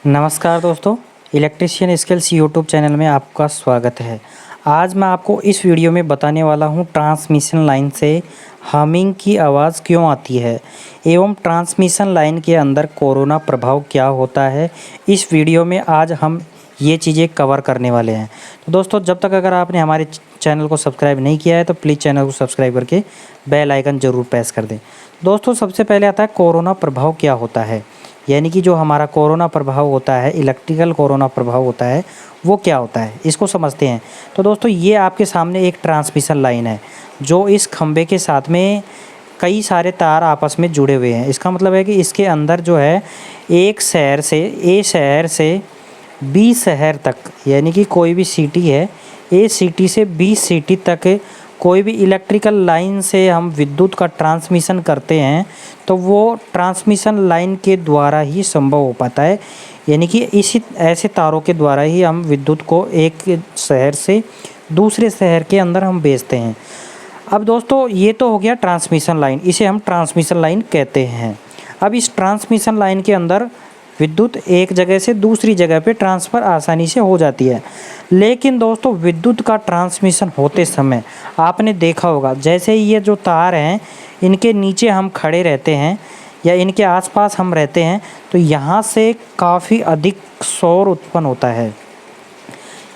नमस्कार दोस्तों, electrician skills YouTube channel में आपका स्वागत है। आज मैं आपको इस वीडियो में बताने वाला हूं ट्रांसमिशन लाइन से हमिंग की आवाज़ क्यों आती है एवं ट्रांसमिशन लाइन के अंदर कोरोना प्रभाव क्या होता है। इस वीडियो में आज हम ये चीज़ें कवर करने वाले हैं। तो दोस्तों, जब तक अगर आपने हमारे चैनल को सब्सक्राइब नहीं किया है तो प्लीज़ चैनल को सब्सक्राइब करके बेल आइकन ज़रूर प्रेस कर दें। दोस्तों, सबसे पहले आता है कोरोना प्रभाव क्या होता है, यानी कि जो हमारा कोरोना प्रभाव होता है, इलेक्ट्रिकल कोरोना प्रभाव होता है, वो क्या होता है, इसको समझते हैं। तो दोस्तों, ये आपके सामने एक ट्रांसमिशन लाइन है जो इस खंबे के साथ में कई सारे तार आपस में जुड़े हुए हैं। इसका मतलब है कि इसके अंदर जो है एक शहर से ए शहर से बी शहर तक, यानी कि कोई भी सिटी है, ए सिटी से बी सिटी तक कोई भी इलेक्ट्रिकल लाइन से हम विद्युत का ट्रांसमिशन करते हैं तो वो ट्रांसमिशन लाइन के द्वारा ही संभव हो पाता है। यानी कि इसी ऐसे तारों के द्वारा ही हम विद्युत को एक शहर से दूसरे शहर के अंदर हम भेजते हैं। अब दोस्तों, ये तो हो गया ट्रांसमिशन लाइन, इसे हम ट्रांसमिशन लाइन कहते हैं। अब इस ट्रांसमिशन लाइन के अंदर विद्युत एक जगह से दूसरी जगह पे ट्रांसफ़र आसानी से हो जाती है। लेकिन दोस्तों, विद्युत का ट्रांसमिशन होते समय आपने देखा होगा, जैसे ही ये जो तार हैं इनके नीचे हम खड़े रहते हैं या इनके आसपास हम रहते हैं तो यहाँ से काफ़ी अधिक शोर उत्पन्न होता है,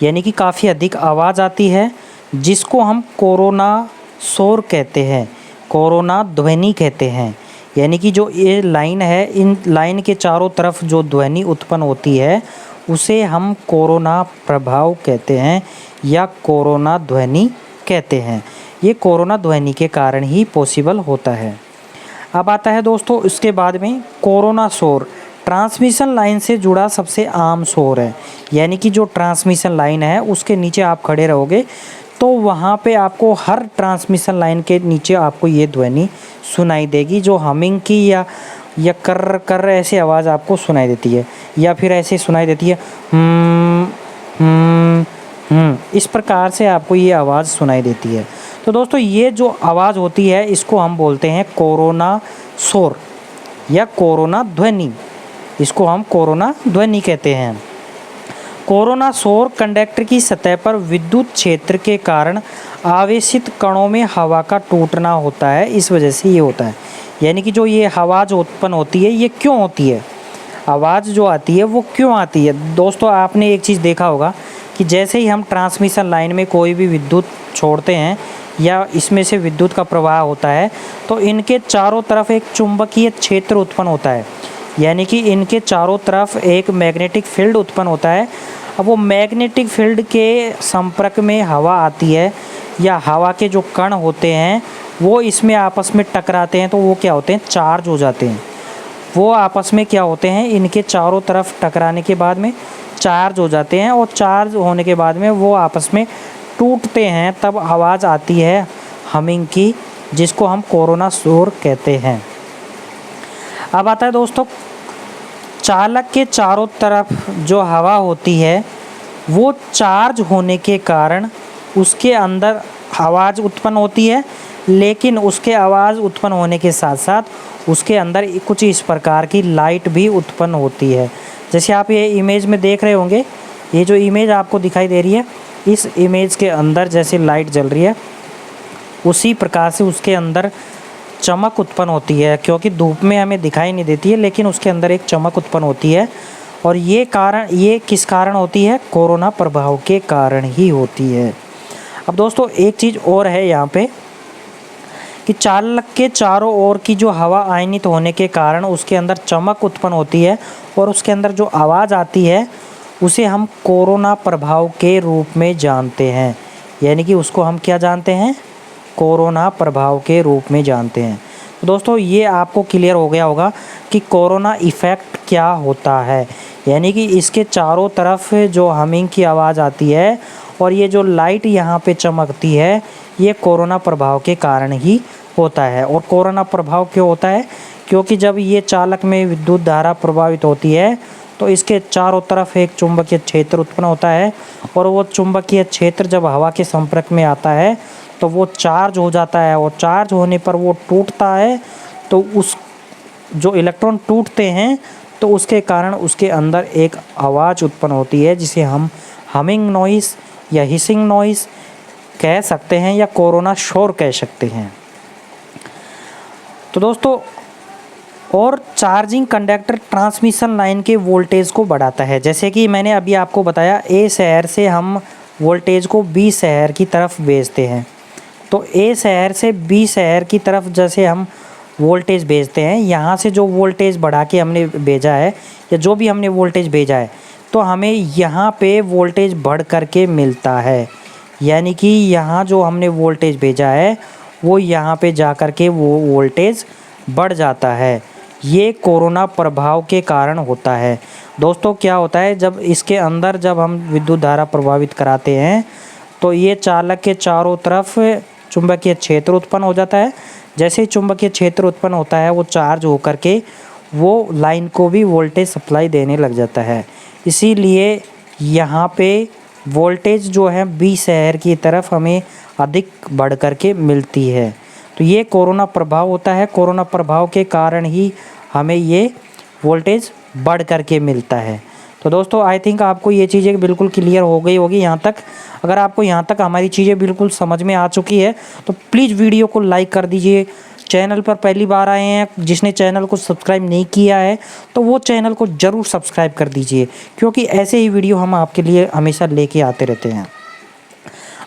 यानी कि काफ़ी अधिक आवाज़ आती है, जिसको हम कोरोना शोर कहते हैं, कोरोना ध्वनि कहते हैं। यानी कि जो ये लाइन है, इन लाइन के चारों तरफ जो ध्वनि उत्पन्न होती है उसे हम कोरोना प्रभाव कहते हैं या कोरोना ध्वनि कहते हैं। ये कोरोना ध्वनि के कारण ही पॉसिबल होता है। अब आता है दोस्तों इसके बाद में कोरोना शोर। ट्रांसमिशन लाइन से जुड़ा सबसे आम शोर है, यानी कि जो ट्रांसमिशन लाइन है उसके नीचे आप खड़े रहोगे तो वहाँ पे आपको हर ट्रांसमिशन लाइन के नीचे आपको ये ध्वनि सुनाई देगी, जो हमिंग की या कर कर ऐसी आवाज़ आपको सुनाई देती है, या फिर ऐसे सुनाई देती है इस प्रकार से आपको ये आवाज़ सुनाई देती है। तो दोस्तों, ये जो आवाज़ होती है इसको हम बोलते हैं कोरोना शोर या कोरोना ध्वनि। इसको हम कोरोना ध्वनि कहते हैं। कोरोना शोर कंडक्टर की सतह पर विद्युत क्षेत्र के कारण आवेशित कणों में हवा का टूटना होता है, इस वजह से ये होता है। यानी कि जो ये आवाज़ उत्पन्न होती है ये क्यों होती है, आवाज़ जो आती है वो क्यों आती है। दोस्तों, आपने एक चीज़ देखा होगा कि जैसे ही हम ट्रांसमिशन लाइन में कोई भी विद्युत छोड़ते हैं या इसमें से विद्युत का प्रवाह होता है तो इनके चारों तरफ एक चुंबकीय क्षेत्र उत्पन्न होता है, यानी कि इनके चारों तरफ एक मैग्नेटिक फील्ड उत्पन्न होता है। अब वो मैग्नेटिक फील्ड के संपर्क में हवा आती है या हवा के जो कण होते हैं वो इसमें आपस में टकराते हैं तो वो क्या होते हैं, चार्ज हो जाते हैं। वो आपस में क्या होते हैं, इनके चारों तरफ टकराने के बाद में चार्ज हो जाते हैं और चार्ज होने के बाद में वो आपस में टूटते हैं, तब आवाज़ आती है हमिंग की, जिसको हम कोरोना शोर कहते हैं। अब आता है दोस्तों, चालक के चारों तरफ जो हवा होती है वो चार्ज होने के कारण उसके अंदर आवाज़ उत्पन्न होती है, लेकिन उसके आवाज़ उत्पन्न होने के साथ साथ उसके अंदर कुछ इस प्रकार की लाइट भी उत्पन्न होती है। जैसे आप ये इमेज में देख रहे होंगे, ये जो इमेज आपको दिखाई दे रही है, इस इमेज के अंदर जैसे लाइट जल रही है उसी प्रकार से उसके अंदर चमक उत्पन्न होती है, क्योंकि धूप में हमें दिखाई नहीं देती है लेकिन उसके अंदर एक चमक उत्पन्न होती है। और ये किस कारण होती है, कोरोना प्रभाव के कारण ही होती है। अब दोस्तों, एक चीज़ और है यहाँ पे कि चालक के चारों ओर की जो हवा आयनित होने के कारण उसके अंदर चमक उत्पन्न होती है और उसके अंदर जो आवाज़ आती है उसे हम कोरोना प्रभाव के रूप में जानते हैं। यानी कि उसको हम क्या जानते हैं, कोरोना प्रभाव के रूप में जानते हैं। तो दोस्तों, ये आपको क्लियर हो गया होगा कि कोरोना इफ़ेक्ट क्या होता है। यानी कि इसके चारों तरफ जो हमिंग की आवाज़ आती है और ये जो लाइट यहाँ पे चमकती है ये कोरोना प्रभाव के कारण ही होता है। और कोरोना प्रभाव क्यों होता है, क्योंकि जब ये चालक में विद्युत धारा प्रभावित होती है तो इसके चारों तरफ एक चुंबकीय क्षेत्र उत्पन्न होता है और वो चुंबकीय क्षेत्र जब हवा के संपर्क में आता है तो वो चार्ज हो जाता है और चार्ज होने पर वो टूटता है। तो उस जो इलेक्ट्रॉन टूटते हैं तो उसके कारण उसके अंदर एक आवाज़ उत्पन्न होती है जिसे हम हमिंग नॉइज़ या हिसिंग नॉइज़ कह सकते हैं या कोरोना शोर कह सकते हैं। तो दोस्तों, और चार्जिंग कंडक्टर ट्रांसमिशन लाइन के वोल्टेज को बढ़ाता है। जैसे कि मैंने अभी आपको बताया, ए शहर से हम वोल्टेज को बी शहर की तरफ भेजते हैं। तो ए शहर से बी शहर की तरफ जैसे हम वोल्टेज भेजते हैं, यहाँ से जो वोल्टेज बढ़ा के हमने भेजा है या जो भी हमने वोल्टेज भेजा है, तो हमें यहाँ पे वोल्टेज बढ़ करके मिलता है। यानी कि यहाँ जो हमने वोल्टेज भेजा है वो यहाँ पे जा कर के वो वोल्टेज बढ़ जाता है। ये कोरोना प्रभाव के कारण होता है। दोस्तों, क्या होता है, जब इसके अंदर जब हम विद्युत धारा प्रभावित कराते हैं तो ये चालक के चारों तरफ चुंबकीय क्षेत्र उत्पन्न हो जाता है। जैसे ही चुंबकीय क्षेत्र उत्पन्न होता है वो चार्ज होकर के वो लाइन को भी वोल्टेज सप्लाई देने लग जाता है। इसीलिए यहाँ पे वोल्टेज जो है बी शहर की तरफ हमें अधिक बढ़ कर के मिलती है। तो ये कोरोना प्रभाव होता है। कोरोना प्रभाव के कारण ही हमें ये वोल्टेज बढ़ कर के मिलता है। तो दोस्तों, आई थिंक आपको ये चीज़ें बिल्कुल क्लियर हो गई होगी यहाँ तक। अगर आपको यहाँ तक हमारी चीज़ें बिल्कुल समझ में आ चुकी है तो प्लीज़ वीडियो को लाइक कर दीजिए। चैनल पर पहली बार आए हैं, जिसने चैनल को सब्सक्राइब नहीं किया है तो वो चैनल को ज़रूर सब्सक्राइब कर दीजिए, क्योंकि ऐसे ही वीडियो हम आपके लिए हमेशा लेके आते रहते हैं।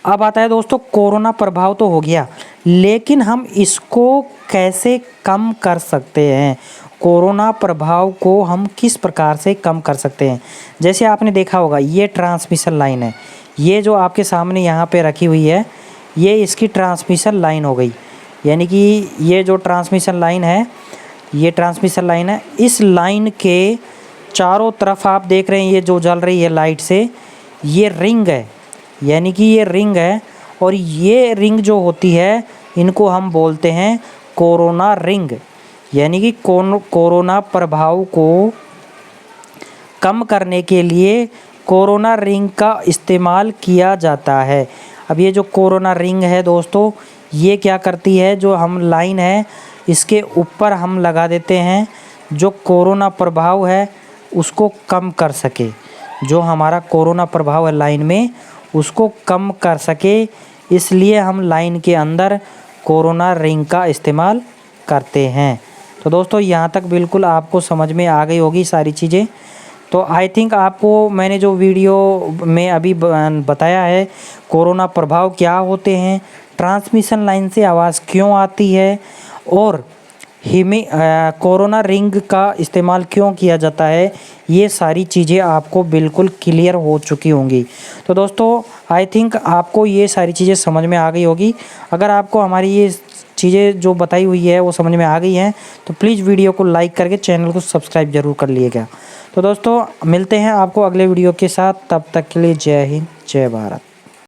अब आता है दोस्तों, कोरोना प्रभाव तो हो गया, लेकिन हम इसको कैसे कम कर सकते हैं? कोरोना प्रभाव को हम किस प्रकार से कम कर सकते हैं? जैसे आपने देखा होगा, ये ट्रांसमिशन लाइन है, ये जो आपके सामने यहाँ पे रखी हुई है, ये इसकी ट्रांसमिशन लाइन हो गई। यानी कि ये जो ट्रांसमिशन लाइन है, ये ट्रांसमिशन लाइन है। इस लाइन के चारों तरफ आप देख रहे हैं ये जो जल रही है लाइट से, ये रिंग है। यानी कि ये रिंग है, और ये रिंग जो होती है इनको हम बोलते हैं कोरोना रिंग। यानी कि कोरोना प्रभाव को कम करने के लिए कोरोना रिंग का इस्तेमाल किया जाता है। अब ये जो कोरोना रिंग है दोस्तों, ये क्या करती है, जो हम लाइन है इसके ऊपर हम लगा देते हैं, जो कोरोना प्रभाव है उसको कम कर सके। जो हमारा कोरोना प्रभाव है लाइन में, उसको कम कर सके, इसलिए हम लाइन के अंदर कोरोना रिंग का इस्तेमाल करते हैं। तो दोस्तों, यहाँ तक बिल्कुल आपको समझ में आ गई होगी सारी चीज़ें। तो आई थिंक आपको मैंने जो वीडियो में अभी बताया है, कोरोना प्रभाव क्या होते हैं, ट्रांसमिशन लाइन से आवाज़ क्यों आती है, और कोरोना रिंग का इस्तेमाल क्यों किया जाता है, ये सारी चीज़ें आपको बिल्कुल क्लियर हो चुकी होंगी। तो दोस्तों, आई थिंक आपको ये सारी चीज़ें समझ में आ गई होगी। अगर आपको हमारी ये चीज़ें जो बताई हुई है वो समझ में आ गई हैं तो प्लीज़ वीडियो को लाइक करके चैनल को सब्सक्राइब ज़रूर कर लीजिएगा। तो दोस्तों, मिलते हैं आपको अगले वीडियो के साथ। तब तक के लिए जय हिंद, जय भारत।